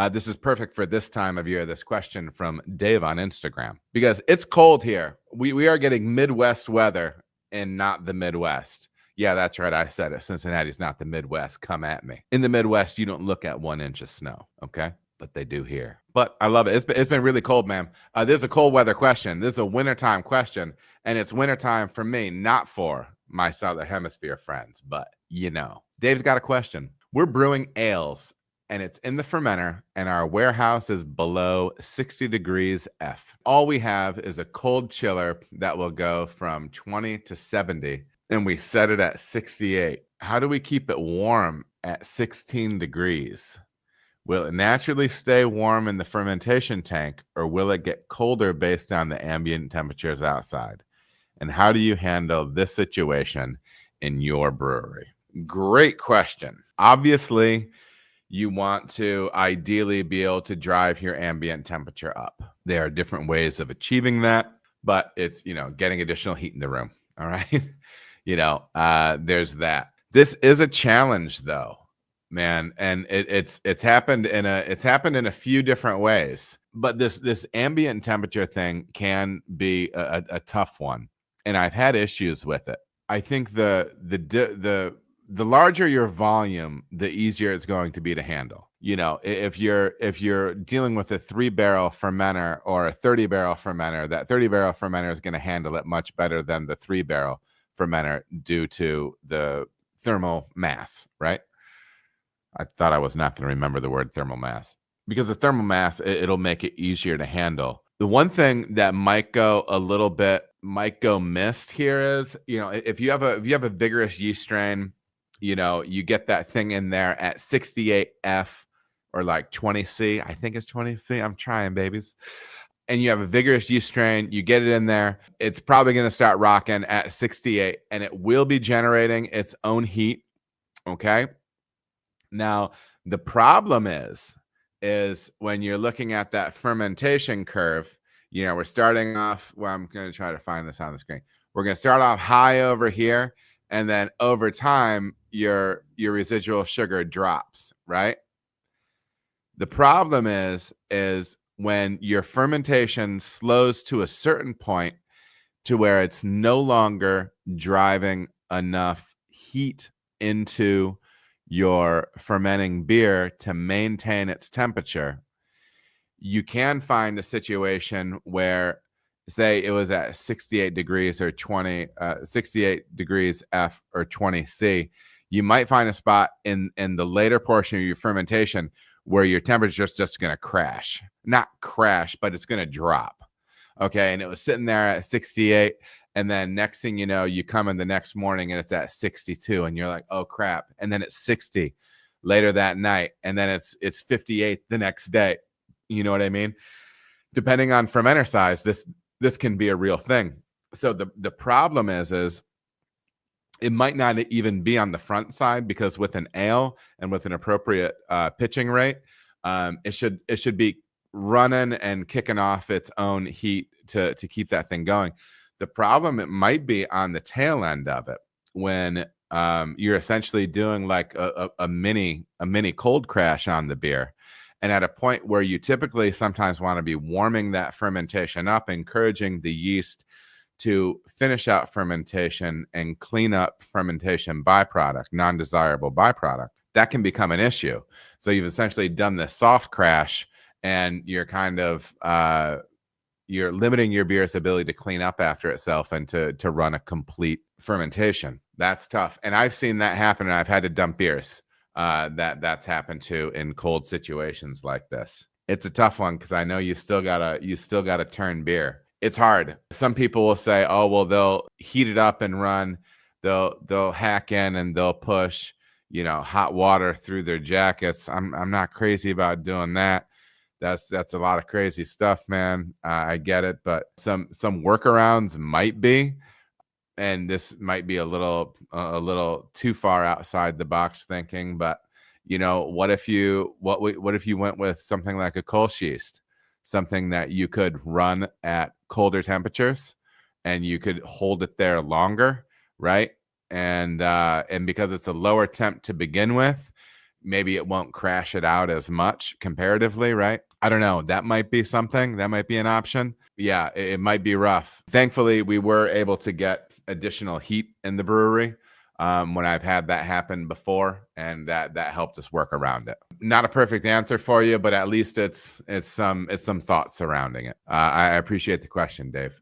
This is perfect for this time of year. This question from Dave on Instagram, because it's cold here. We are getting Midwest weather and not the Midwest. Yeah, that's right. I said it. Cincinnati's not the Midwest. Come at me. In the Midwest, you don't look at 1 inch of snow. Okay. But they do here. But I love it. It's been really cold, man. This is a cold weather question. This is a wintertime question. And it's wintertime for me, not for my Southern Hemisphere friends. But, Dave's got a question. We're brewing ales, and it's in the fermenter, and our warehouse is below 60 degrees F. All we have is a cold chiller that will go from 20 to 70, and we set it at 68. How do we keep it warm at 16 degrees? Will it naturally stay warm in the fermentation tank, or will it get colder based on the ambient temperatures outside? And how do you handle this situation in your brewery? Great question. Obviously, you want to ideally be able to drive your ambient temperature up. There are different ways of achieving that, but it's, getting additional heat in the room. All right. There's that. This is a challenge though, man. And it's happened in a few different ways, but this ambient temperature thing can be a tough one. And I've had issues with it. I think the larger your volume, the easier it's going to be to handle. If you're dealing with a 3-barrel fermenter or a 30-barrel fermenter, that 30-barrel fermenter is going to handle it much better than the 3-barrel fermenter due to the thermal mass, right? I thought I was not going to remember the word thermal mass, because the thermal mass, it'll make it easier to handle. The one thing that might go missed here is, if you have a vigorous yeast strain, you get that thing in there at 68F or like 20C. I think it's 20C. I'm trying, babies. And you have a vigorous yeast strain, you get it in there, it's probably going to start rocking at 68, and it will be generating its own heat. Okay. Now, the problem is when you're looking at that fermentation curve, we're starting off, well, I'm going to try to find this on the screen. We're going to start off high over here, and then over time, your residual sugar drops, right? The problem is when your fermentation slows to a certain point to where it's no longer driving enough heat into your fermenting beer to maintain its temperature, you can find a situation where, say it was at 68 degrees or 68 degrees F or 20 C, you might find a spot in the later portion of your fermentation where your temperature is just going to crash. Not crash, but it's going to drop. Okay. And it was sitting there at 68. And then next thing you know, you come in the next morning and it's at 62 and you're like, oh crap. And then it's 60 later that night. And then it's 58 the next day. You know what I mean? Depending on fermenter size, this can be a real thing. So the problem is it might not even be on the front side, because with an ale and with an appropriate pitching rate, it should be running and kicking off its own heat to keep that thing going. The problem, it might be on the tail end of it, when you're essentially doing like a mini cold crash on the beer. And at a point where you typically sometimes want to be warming that fermentation up, encouraging the yeast to finish out fermentation and clean up fermentation byproduct, non-desirable byproduct, that can become an issue. So you've essentially done this soft crash, and you're kind of you're limiting your beer's ability to clean up after itself and to run a complete fermentation. That's tough. And I've seen that happen, and I've had to dump beers that's happened to in cold situations like this. It's a tough one, because I know you still gotta turn beer. It's hard. Some people will say, oh, well, they'll heat it up and run. They'll hack in and they'll push, hot water through their jackets. I'm not crazy about doing that. That's a lot of crazy stuff, man. I get it, but some workarounds might be, and this might be a little too far outside the box thinking. But what if you went with something like a Kolsch yeast, something that you could run at colder temperatures, and you could hold it there longer, right? And because it's a lower temp to begin with, maybe it won't crash it out as much comparatively, right? I don't know. That might be something. That might be an option. Yeah, it might be rough. Thankfully, we were able to get additional heat in the brewery when I've had that happen before, and that helped us work around it. Not a perfect answer for you, but at least it's some thoughts surrounding it. I appreciate the question, Dave.